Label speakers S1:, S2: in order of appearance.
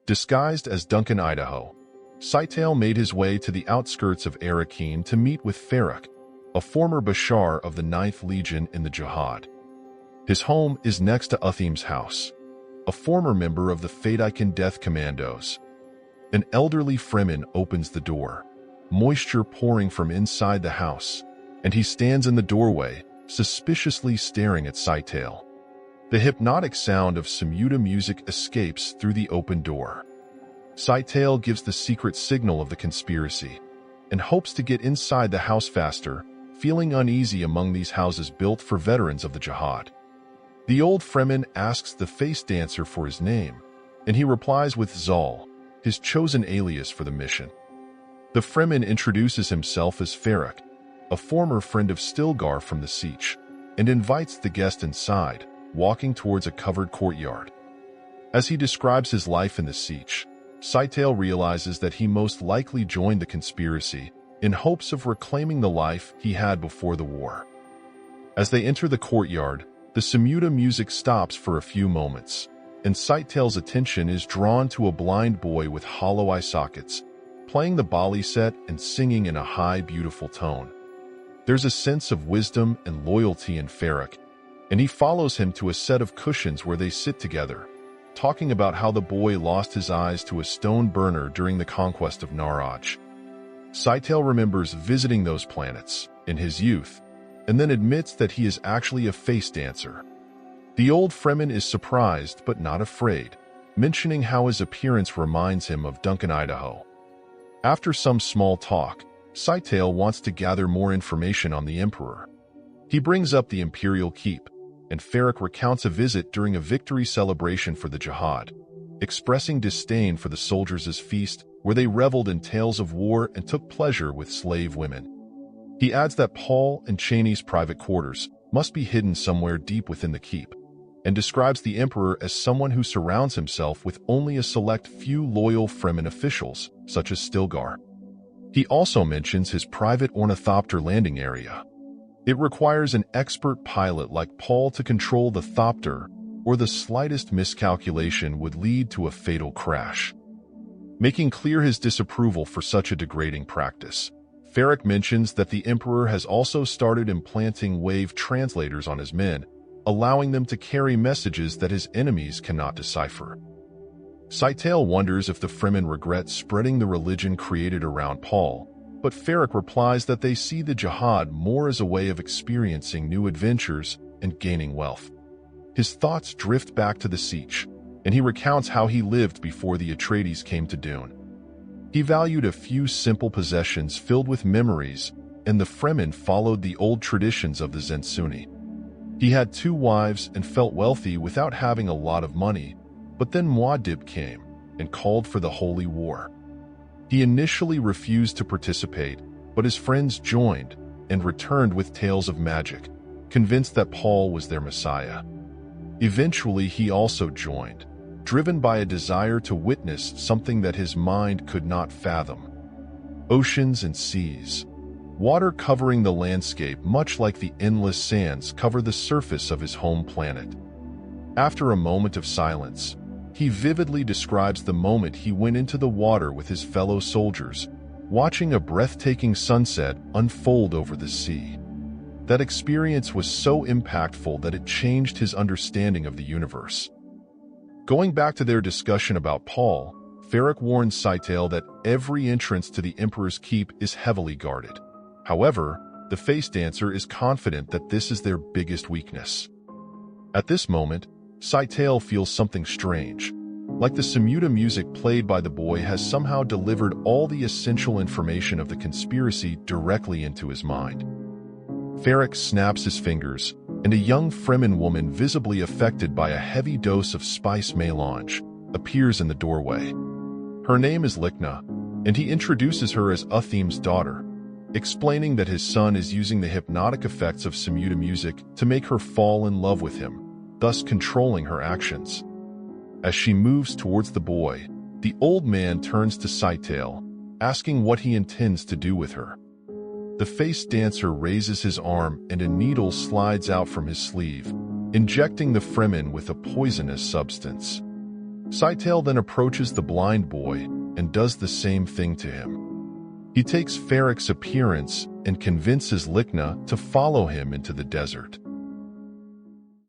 S1: Disguised as Duncan, Idaho, Sightale made his way to the outskirts of Arakin to meet with Herbert, a former Bashar of the 9th Legion in the Jihad. His home is next to Uthim's house, a former member of the Fadakin Death Commandos. An elderly Fremen opens the door, moisture pouring from inside the house, and he stands in the doorway, suspiciously staring at Sightale. The hypnotic sound of Samuda music escapes through the open door. Sightale gives the secret signal of the conspiracy and hopes to get inside the house faster, feeling uneasy among these houses built for veterans of the Jihad. The old Fremen asks the face dancer for his name, and he replies with Zal, his chosen alias for the mission. The Fremen introduces himself as Herbert, a former friend of Stilgar from the siege, and invites the guest inside, walking towards a covered courtyard. As he describes his life in the siege, Sightale realizes that he most likely joined the conspiracy in hopes of reclaiming the life he had before the war. As they enter the courtyard, the Samuda music stops for a few moments, and Sightale's attention is drawn to a blind boy with hollow eye sockets, playing the Bali set and singing in a high, beautiful tone. There's a sense of wisdom and loyalty in Herbert, and he follows him to a set of cushions where they sit together, talking about how the boy lost his eyes to a stone burner during the conquest of Naraj. Sightale remembers visiting those planets in his youth, and then admits that he is actually a face dancer. The old Fremen is surprised but not afraid, mentioning how his appearance reminds him of Duncan, Idaho. After some small talk, Sightale wants to gather more information on the Emperor. He brings up the Imperial Keep, and Herbert recounts a visit during a victory celebration for the Jihad, expressing disdain for the soldiers' feast where they reveled in tales of war and took pleasure with slave women. He adds that Paul and Cheney's private quarters must be hidden somewhere deep within the keep, and describes the Emperor as someone who surrounds himself with only a select few loyal Fremen officials, such as Stilgar. He also mentions his private ornithopter landing area. It requires an expert pilot like Paul to control the thopter, or the slightest miscalculation would lead to a fatal crash. Making clear his disapproval for such a degrading practice, Herbert mentions that the Emperor has also started implanting wave translators on his men, allowing them to carry messages that his enemies cannot decipher. Sightale wonders if the Fremen regret spreading the religion created around Paul, but Herbert replies that they see the Jihad more as a way of experiencing new adventures and gaining wealth. His thoughts drift back to the siege, and he recounts how he lived before the Atreides came to Dune. He valued a few simple possessions filled with memories, and the Fremen followed the old traditions of the Zensuni. He had 2 wives and felt wealthy without having a lot of money, but then Muad'Dib came and called for the Holy War. He initially refused to participate, but his friends joined and returned with tales of magic, convinced that Paul was their Messiah. Eventually, he also joined, driven by a desire to witness something that his mind could not fathom. Oceans and seas. Water covering the landscape much like the endless sands cover the surface of his home planet. After a moment of silence, he vividly describes the moment he went into the water with his fellow soldiers, watching a breathtaking sunset unfold over the sea. That experience was so impactful that it changed his understanding of the universe. Going back to their discussion about Paul, Herbert warns Sightale that every entrance to the Emperor's keep is heavily guarded. However, the face dancer is confident that this is their biggest weakness. At this moment, Sightale feels something strange, like the Samuda music played by the boy has somehow delivered all the essential information of the conspiracy directly into his mind. Herbert snaps his fingers, and a young Fremen woman visibly affected by a heavy dose of spice melange appears in the doorway. Her name is Likna, and he introduces her as Uthim's daughter, explaining that his son is using the hypnotic effects of Samuda music to make her fall in love with him, thus controlling her actions. As she moves towards the boy, the old man turns to Sightale, asking what he intends to do with her. The face dancer raises his arm and a needle slides out from his sleeve, injecting the Fremen with a poisonous substance. Scytale then approaches the blind boy and does the same thing to him. He takes Ferrec's appearance and convinces Lichna to follow him into the desert.